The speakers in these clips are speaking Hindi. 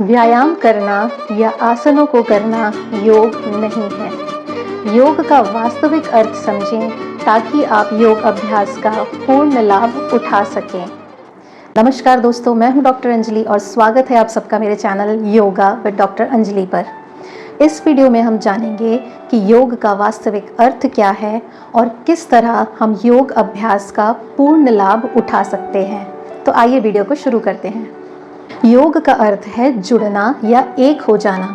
व्यायाम करना या आसनों को करना योग नहीं है। योग का वास्तविक अर्थ समझें ताकि आप योग अभ्यास का पूर्ण लाभ उठा सकें। नमस्कार दोस्तों, मैं हूं डॉक्टर अंजलि और स्वागत है आप सबका मेरे channel yoga with doctor Anjali पर। इस वीडियो में हम जानेंगे कि योग का वास्तविक अर्थ क्या है और किस तरह हम योग अभ्यास का पूर्ण लाभ उठा सकते हैं। तो आइए वीडियो को शुरू करते हैं। योग का अर्थ है जुड़ना या एक हो जाना।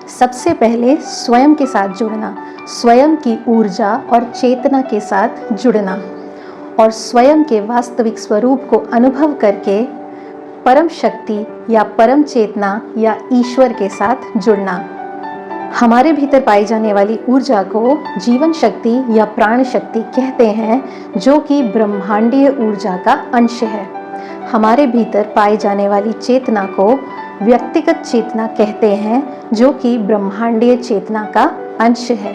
सबसे पहले स्वयं के साथ जुड़ना, स्वयं की ऊर्जा और चेतना के साथ जुड़ना और स्वयं के वास्तविक स्वरूप को अनुभव करके परम शक्ति या परम चेतना या ईश्वर के साथ जुड़ना। हमारे भीतर पाई जाने वाली ऊर्जा को जीवन शक्ति या प्राण शक्ति कहते हैं, जो कि ब्रह्मांडीय ऊर्जा का अंश है। हमारे भीतर पाई जाने वाली चेतना को व्यक्तिगत चेतना कहते हैं, जो कि ब्रह्मांडीय चेतना का अंश है।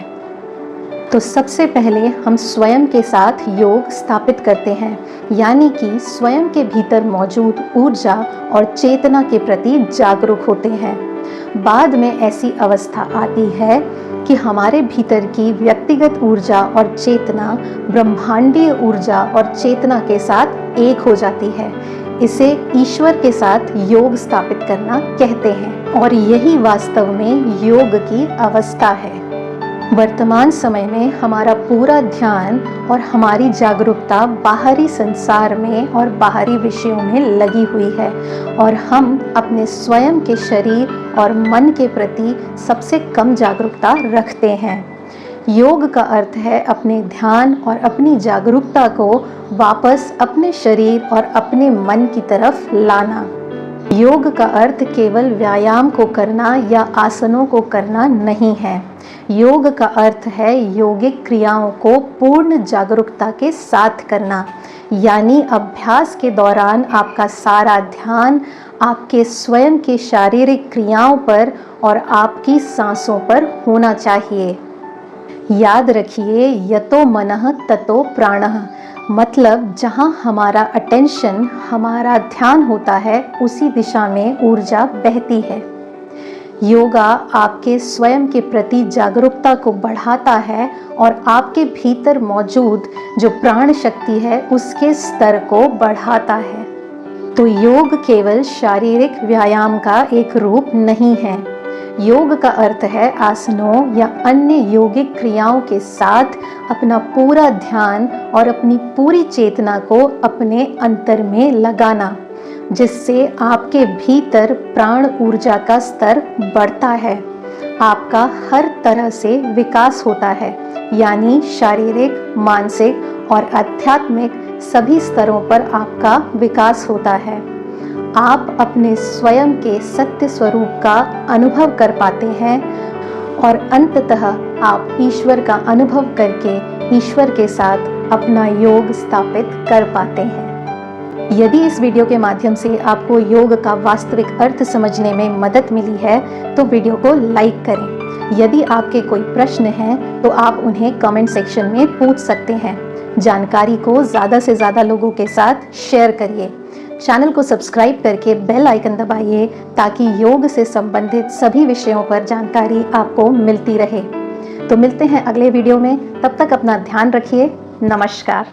तो सबसे पहले हम स्वयं के साथ योग स्थापित करते हैं, यानी कि स्वयं के भीतर मौजूद ऊर्जा और चेतना के प्रति जागरूक होते हैं। बाद में ऐसी अवस्था आती है कि हमारे भीतर की व्यक्तिगत ऊर्जा और चेतना ब्रह्मांडीय ऊर्जा और चेतना के साथ एक हो जाती है। इसे ईश्वर के साथ योग स्थापित करना कहते हैं और यही वास्तव में योग की अवस्था है। वर्तमान समय में हमारा पूरा ध्यान और हमारी जागरूकता बाहरी संसार में और बाहरी विषयों में लगी हुई है और हम अपने स्वयं के शरीर और मन के प्रति सबसे कम जागरूकता रखते हैं। योग का अर्थ है अपने ध्यान और अपनी जागरूकता को वापस अपने शरीर और अपने मन की तरफ लाना। योग का अर्थ केवल व्यायाम को करना या आसनों को करना नहीं है। योग का अर्थ है योगिक क्रियाओं को पूर्ण जागरूकता के साथ करना, यानी अभ्यास के दौरान आपका सारा ध्यान आपके स्वयं के शारीरिक क्रियाओं पर और आपकी सांसों पर होना चाहिए। याद रखिए, यतो मनः ततो प्राणः, मतलब जहाँ हमारा अटेंशन, हमारा ध्यान होता है, उसी दिशा में ऊर्जा बहती है। योगा आपके स्वयं के प्रति जागरूकता को बढ़ाता है और आपके भीतर मौजूद जो प्राण शक्ति है उसके स्तर को बढ़ाता है। तो योग केवल शारीरिक व्यायाम का एक रूप नहीं है। योग का अर्थ है आसनों या अन्य योगिक क्रियाओं के साथ अपना पूरा ध्यान और अपनी पूरी चेतना को अपने अंतर में लगाना, जिससे आपके भीतर प्राण ऊर्जा का स्तर बढ़ता है। आपका हर तरह से विकास होता है, यानी शारीरिक, मानसिक और आध्यात्मिक सभी स्तरों पर आपका विकास होता है। आप अपने स्वयं के सत्य स्वरूप का अनुभव कर पाते हैं और अंततः आप ईश्वर का अनुभव करके ईश्वर के साथ अपना योग स्थापित कर पाते हैं। यदि इस वीडियो के माध्यम से आपको योग का वास्तविक अर्थ समझने में मदद मिली है तो वीडियो को लाइक करें। यदि आपके कोई प्रश्न हैं तो आप उन्हें कमेंट सेक्शन में पूछ सकते हैं। जानकारी को ज़्यादा से ज़्यादा लोगों के साथ शेयर करिए। चैनल को सब्सक्राइब करके बेल आइकन दबाइए ताकि योग से संबंधित सभी विषयों पर जानकारी आपको मिलती रहे। तो मिलते हैं अगले वीडियो में, तब तक अपना ध्यान रखिए। नमस्कार।